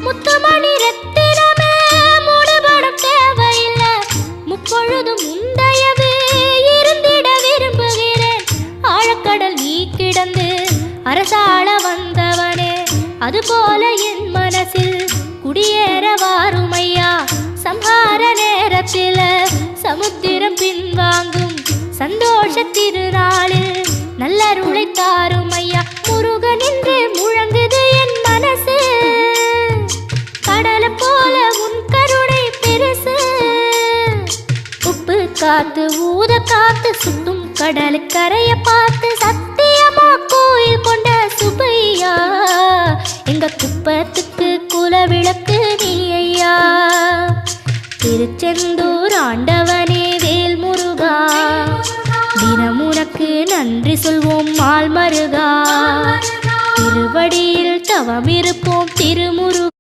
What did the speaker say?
முத்துமணி ரத்தினமே மூடுபடும் தேவையில்லை, முப்பொழுதும் முந்தையவே இருந்திட விரும்புகிறேன். ஆழக்கடல் நீ கிடந்து அரசாள வந்தவனே, அதுபோல என் மனசில் குடியேற வாருமையா. சம்ஹார நேரத்தில் சமுத்திரம் பின்வாங்கும் சந்தோஷ திருநாளில் நல்லருளை தாருமையா. முருகன் என்று முழங்குது என் மனசு, கடலை போல உன் கருணை பெருசு. உப்பு காத்து ஊத காத்து சுத்தும் கடலு கரைய பார்த்து சத்தியமா கோயில் கொண்ட சுப்பையா. எங்க குப்பத்துக்கு குலவிளக்கு நீ ஐயா. திருச்செந்தூர் ஆண்டவனே வேல் முருகா, தினம் உனக்கு நன்றி சொல்வோம் மால் மருகா. திருவடியில் தவமிருப்போம் திருமுருகா.